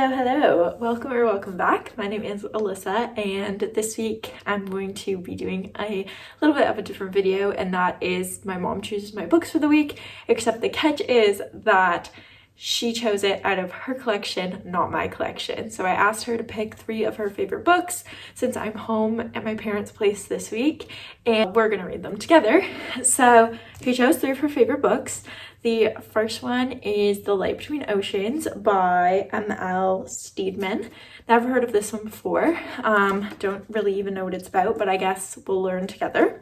Hello, welcome back. My name is Alyssa, and this week I'm going to be doing a little bit of a different video, and that is my mom chooses my books for the week, except the catch is that she chose it out of her collection, not my collection. So I asked her to pick 3 of her favorite books since I'm home at my parents' place this week, and we're gonna read them together. So she chose 3 of her favorite books. The first one is The Light Between Oceans by M.L. Steedman. Never heard of this one before. Don't really even know what it's about, but I guess we'll learn together.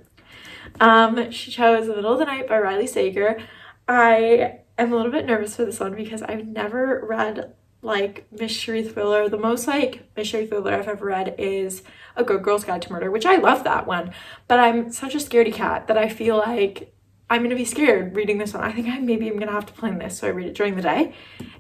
She chose The Middle of the Night by Riley Sager. I am a little bit nervous for this one because I've never read like mystery thriller. The most like mystery thriller I've ever read is A Good Girl's Guide to Murder, which I love that one, but I'm such a scaredy cat that I feel like I'm gonna be scared reading this one. I think maybe I'm gonna have to plan this so I read it during the day.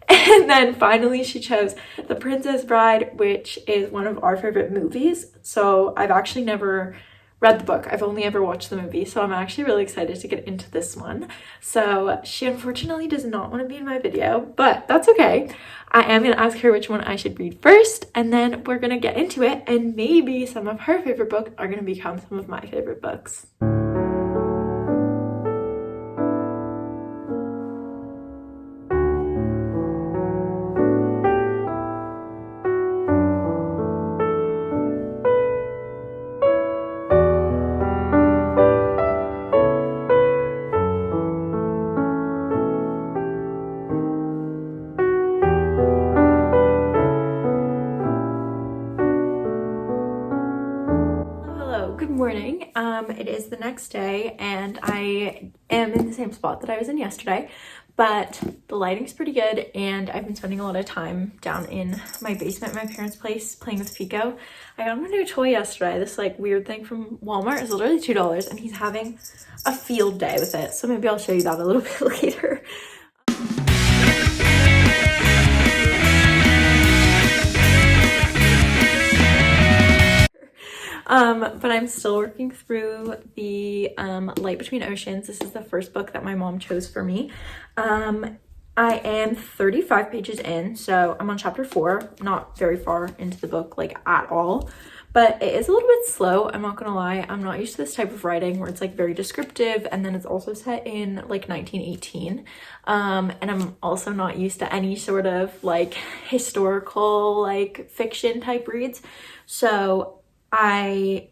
And then finally she chose The Princess Bride, which is one of our favorite movies. So I've actually never read the book. I've only ever watched the movie, so I'm actually really excited to get into this one. So she unfortunately does not want to be in my video, but that's okay. I am going to ask her which one I should read first, and then we're going to get into it, and maybe some of her favorite books are going to become some of my favorite books. Good morning. It is the next day and I am in the same spot that I was in yesterday, but the lighting's pretty good and I've been spending a lot of time down in my basement at my parents' place playing with Pico. I got him a new toy yesterday. This like weird thing from Walmart is literally $2 and he's having a field day with it. So maybe I'll show you that a little bit later. But I'm still working through the Light Between Oceans. This is the first book that my mom chose for me. I am 35 pages in, so I'm on chapter 4, not very far into the book, like at all, but it is a little bit slow. I'm not gonna lie. I'm not used to this type of writing where it's like very descriptive, and then it's also set in like 1918. And I'm also not used to any sort of like historical like fiction type reads. So I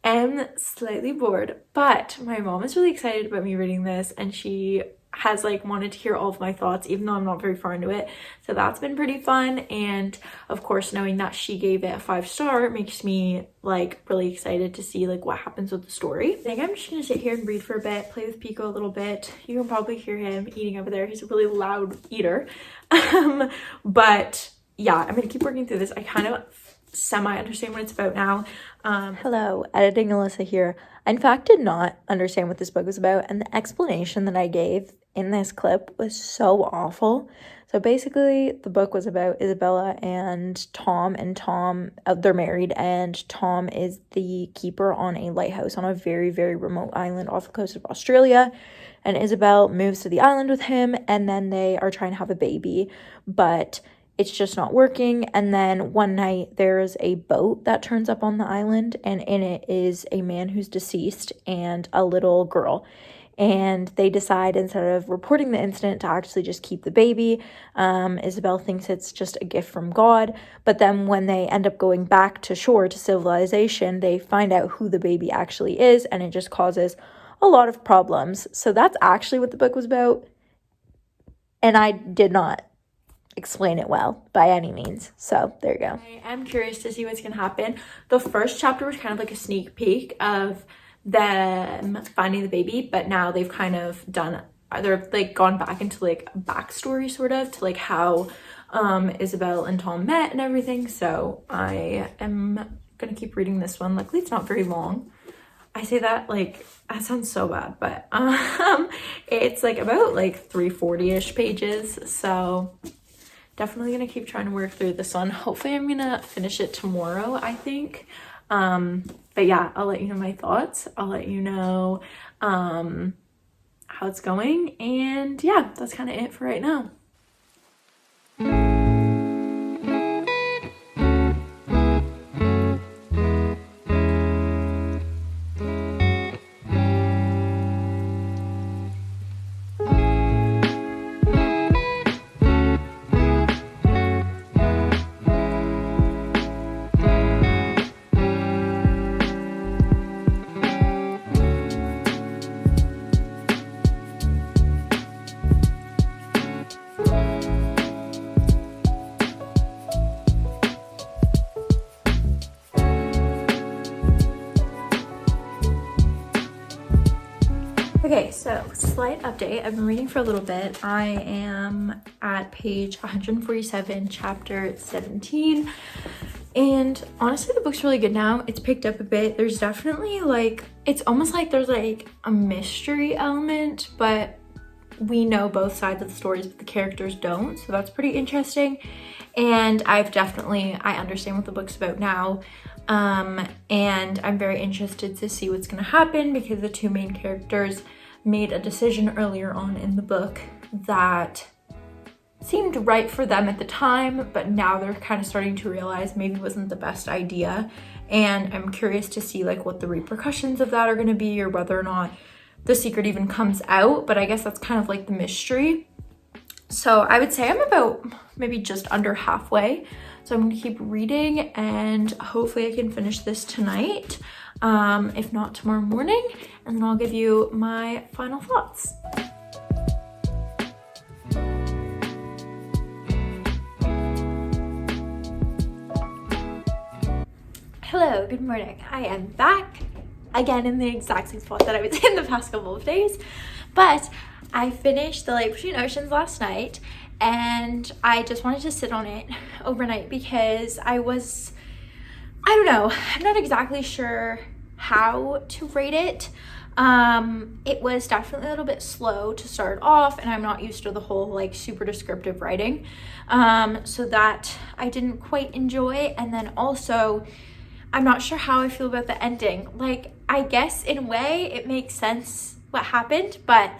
am slightly bored, but my mom is really excited about me reading this and she has like wanted to hear all of my thoughts even though I'm not very far into it. So that's been pretty fun, and of course knowing that she gave it a 5-star makes me like really excited to see like what happens with the story. I think I'm just gonna sit here and read for a bit, play with Pico a little bit. You can probably hear him eating over there. He's a really loud eater. But yeah, I'm gonna keep working through this. I kind of semi-understand what it's about now. Hello, editing Alyssa here. I in fact did not understand what this book was about, and the explanation that I gave in this clip was so awful. So basically the book was about Isabella and Tom, they're married, and Tom is the keeper on a lighthouse on a very, very remote island off the coast of Australia, and Isabel moves to the island with him, and then they are trying to have a baby, but it's just not working. And then one night there's a boat that turns up on the island, and in it is a man who's deceased and a little girl. And they decide, instead of reporting the incident, to actually just keep the baby. Isabel thinks it's just a gift from God. But then when they end up going back to shore, to civilization, they find out who the baby actually is, and it just causes a lot of problems. So that's actually what the book was about. And I did not explain it well by any means, so there you go. I am curious to see what's gonna happen. The first chapter was kind of like a sneak peek of them finding the baby, but now they've kind of they're like gone back into like a backstory sort of to like how Isabel and Tom met and everything. So I am gonna keep reading this one. Luckily it's not very long. I say that like that sounds so bad, but it's like about like 340-ish pages, so definitely gonna keep trying to work through this one. Hopefully I'm gonna finish it tomorrow, I think. But yeah, I'll let you know my thoughts. I'll let you know how it's going, and yeah, that's kind of it for right now. Okay, so slight update. I've been reading for a little bit. I am at page 147, chapter 17. And honestly, the book's really good now. It's picked up a bit. There's definitely like, it's almost like there's like a mystery element, but we know both sides of the stories, but the characters don't. So that's pretty interesting. And I understand what the book's about now. And I'm very interested to see what's going to happen because the two main characters made a decision earlier on in the book that seemed right for them at the time, but now they're kind of starting to realize maybe it wasn't the best idea. And I'm curious to see like what the repercussions of that are going to be, or whether or not the secret even comes out. But I guess that's kind of like the mystery. So I would say I'm about maybe just under halfway. So I'm going to keep reading and hopefully I can finish this tonight, if not tomorrow morning, and then I'll give you my final thoughts. Hello, good morning. I am back again in the exact same spot that I was in the past couple of days, but I finished The Light Between Oceans last night, and I just wanted to sit on it overnight because I don't know, I'm not exactly sure how to rate it. It was definitely a little bit slow to start off, and I'm not used to the whole like super descriptive writing, so that I didn't quite enjoy. And then also, I'm not sure how I feel about the ending. Like, I guess in a way it makes sense what happened, but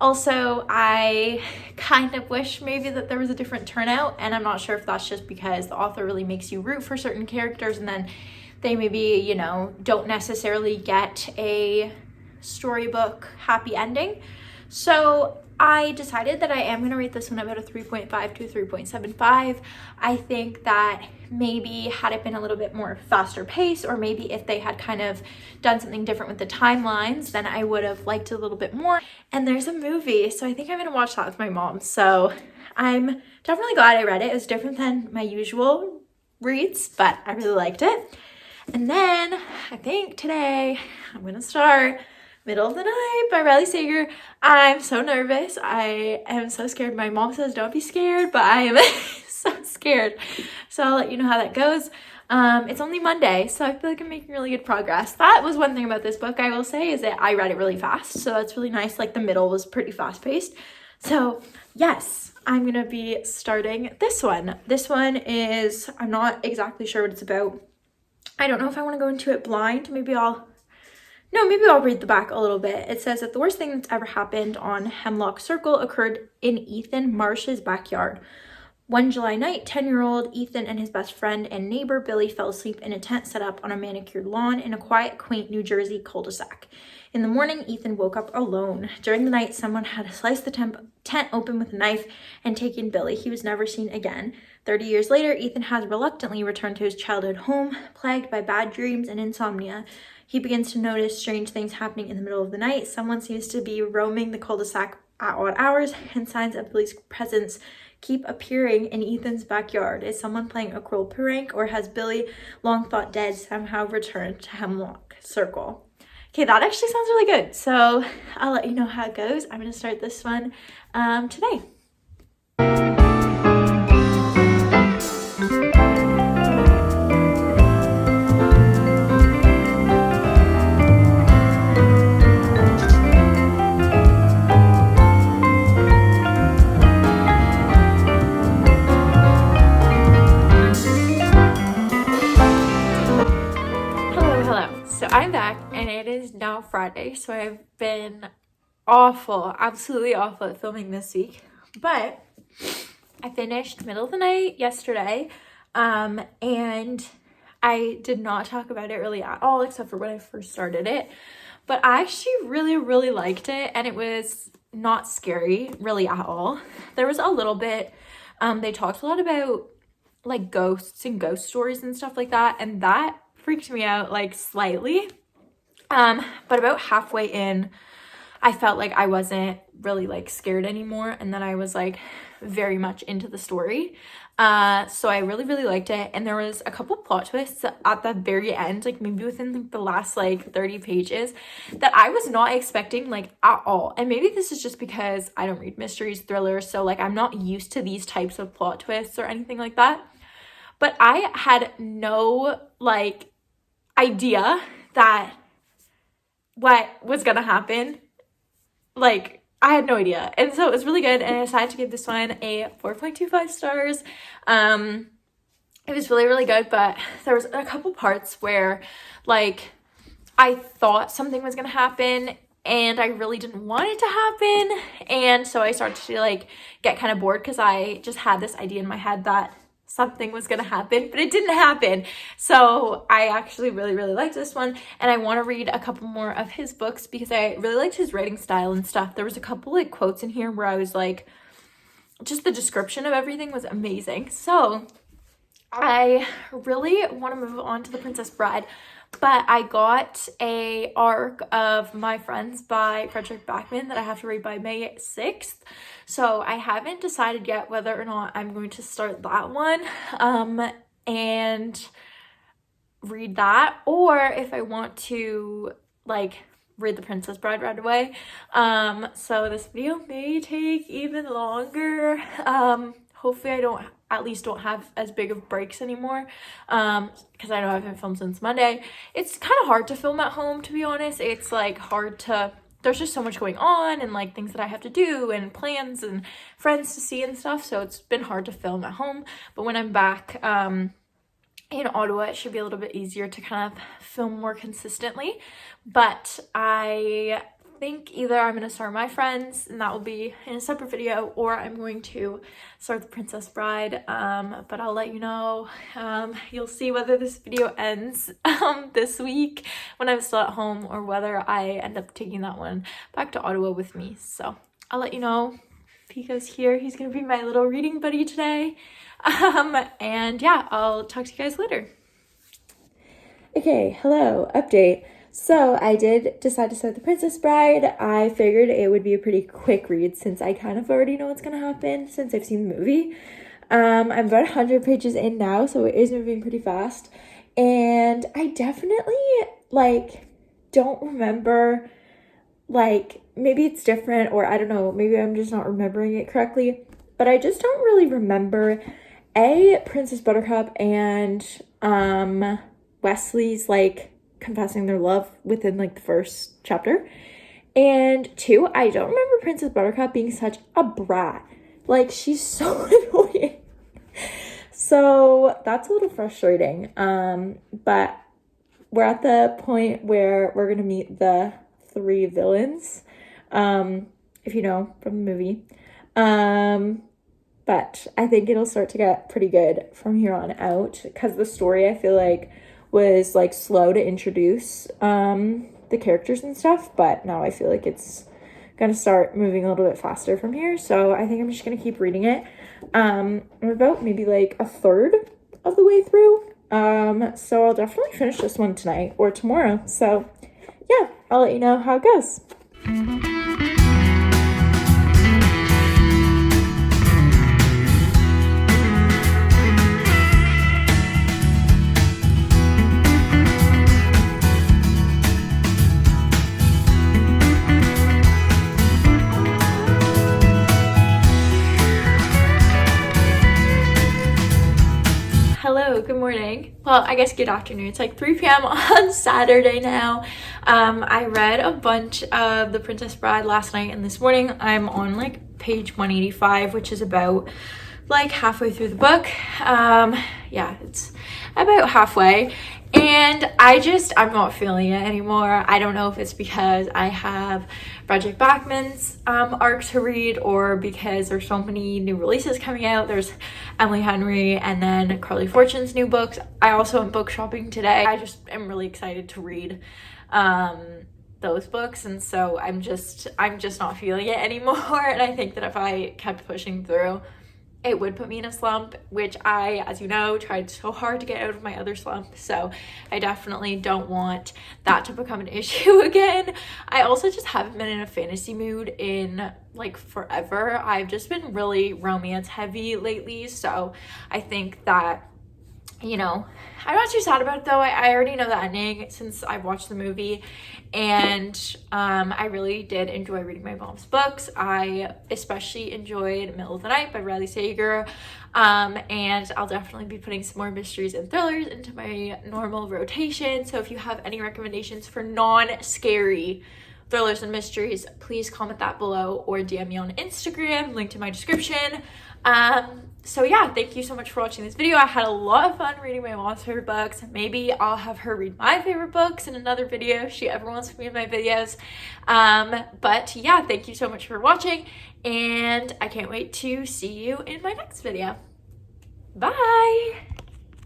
also I kind of wish maybe that there was a different turnout, and I'm not sure if that's just because the author really makes you root for certain characters and then they maybe, you know, don't necessarily get a storybook happy ending. So I decided that I am going to rate this one about a 3.5 to 3.75. I think that maybe had it been a little bit more faster pace, or maybe if they had kind of done something different with the timelines, then I would have liked it a little bit more. And there's a movie, so I think I'm going to watch that with my mom. So I'm definitely glad I read it. It was different than my usual reads, but I really liked it. And then I think today I'm going to start Middle of the Night by Riley Sager. I'm so nervous. I am so scared. My mom says don't be scared, but I am so scared. So I'll let you know how that goes. It's only Monday, so I feel like I'm making really good progress. That was one thing about this book I will say, is that I read it really fast. So that's really nice. Like the middle was pretty fast paced. So yes, I'm going to be starting this one. This one is, I'm not exactly sure what it's about. I don't know if I want to go into it blind. Maybe I'll read the back a little bit. It says that the worst thing that's ever happened on Hemlock Circle occurred in Ethan Marsh's backyard. One July night, 10-year-old Ethan and his best friend and neighbor Billy fell asleep in a tent set up on a manicured lawn in a quiet, quaint New Jersey cul-de-sac. In the morning, Ethan woke up alone. During the night, someone had sliced the tent open with a knife and taken Billy. He was never seen again. 30 years later, Ethan has reluctantly returned to his childhood home, plagued by bad dreams and insomnia. He begins to notice strange things happening in the middle of the night. Someone seems to be roaming the cul-de-sac at odd hours, and signs of Billy's presence keep appearing in Ethan's backyard. Is someone playing a cruel prank, or has Billy, long thought dead, somehow returned to Hemlock Circle? Okay, that actually sounds really good. So I'll let you know how it goes. I'm going to start this one today. I'm back, and it is now Friday, so I've been absolutely awful at filming this week, but I finished Middle of the Night yesterday, and I did not talk about it really at all, except for when I first started it, but I actually really, really liked it, and it was not scary really at all. There was a little bit, they talked a lot about like ghosts and ghost stories and stuff like that, and that freaked me out like slightly, but about halfway in I felt like I wasn't really like scared anymore, and then I was like very much into the story. So I really, really liked it. And there was a couple plot twists at the very end, like maybe within like the last like 30 pages that I was not expecting like at all. And maybe this is just because I don't read mysteries, thrillers, so like I'm not used to these types of plot twists or anything like that. But I had no like idea that what was gonna happen. Like, I had no idea. And so it was really good, and I decided to give this one a 4.25 stars. It was really, really good, but there was a couple parts where like I thought something was gonna happen and I really didn't want it to happen. And so I started to like get kind of bored because I just had this idea in my head that something was gonna happen, but it didn't happen. So I actually really, really liked this one, and I want to read a couple more of his books because I really liked his writing style and stuff. There was a couple like quotes in here where I was like, just the description of everything was amazing. So I really want to move on to The Princess Bride, but I got a arc of My Friends by Fredrik Backman that I have to read by May 6th. So I haven't decided yet whether or not I'm going to start that one and read that, or if I want to like read The Princess Bride right away. So this video may take even longer. Hopefully I don't have as big of breaks anymore, because I know I haven't filmed since Monday. It's kind of hard to film at home, to be honest. It's like hard to, there's just so much going on and like things that I have to do and plans and friends to see and stuff, so it's been hard to film at home. But when I'm back in Ottawa, it should be a little bit easier to kind of film more consistently. But I think either I'm going to start My Friends, and that will be in a separate video, or I'm going to start The Princess Bride, but I'll let you know. You'll see whether this video ends this week when I'm still at home, or whether I end up taking that one back to Ottawa with me. So I'll let you know. Pico's here. He's going to be my little reading buddy today. And yeah, I'll talk to you guys later. Okay, hello, update. So I did decide to start The Princess Bride. I figured it would be a pretty quick read since I kind of already know what's going to happen since I've seen the movie. I'm about 100 pages in now, so it is moving pretty fast. And I definitely, like, don't remember, like, maybe it's different, or I don't know, maybe I'm just not remembering it correctly. But I just don't really remember, Princess Buttercup and Wesley's, like, confessing their love within like the first chapter, and 2, I don't remember Princess Buttercup being such a brat. Like, she's so annoying. So that's a little frustrating, but we're at the point where we're gonna meet the 3 villains, if you know from the movie, but I think it'll start to get pretty good from here on out, because the story, I feel like, was like slow to introduce the characters and stuff, but now I feel like it's gonna start moving a little bit faster from here. So I think I'm just gonna keep reading it. I'm about maybe like a third of the way through, so I'll definitely finish this one tonight or tomorrow. So yeah, I'll let you know how it goes. Hello, good morning. Well, I guess good afternoon. It's like 3 p.m. on Saturday now. I read a bunch of The Princess Bride last night and this morning. I'm on like page 185, which is about like halfway through the book. Yeah, it's about halfway. And I'm not feeling it anymore. I don't know if it's because I have Fredrik Backman's arc to read, or because there's so many new releases coming out. There's Emily Henry and then Carly Fortune's new books. I also went book shopping today. I just am really excited to read those books, and so I'm just not feeling it anymore. And I think that if I kept pushing through, it would put me in a slump, which I, as you know, tried so hard to get out of my other slump. So I definitely don't want that to become an issue again. I also just haven't been in a fantasy mood in like forever. I've just been really romance heavy lately. So I think that, you know, I'm not too sad about it though. I already know the ending since I've watched the movie, and I really did enjoy reading my mom's books. I especially enjoyed Middle of the Night by Riley Sager, and I'll definitely be putting some more mysteries and thrillers into my normal rotation. So if you have any recommendations for non-scary thrillers and mysteries, please comment that below or DM me on Instagram, link to my description. So yeah, thank you so much for watching this video. I had a lot of fun reading my mom's favorite books. Maybe I'll have her read my favorite books in another video if she ever wants to be in my videos. But yeah, thank you so much for watching, and I can't wait to see you in my next video. Bye!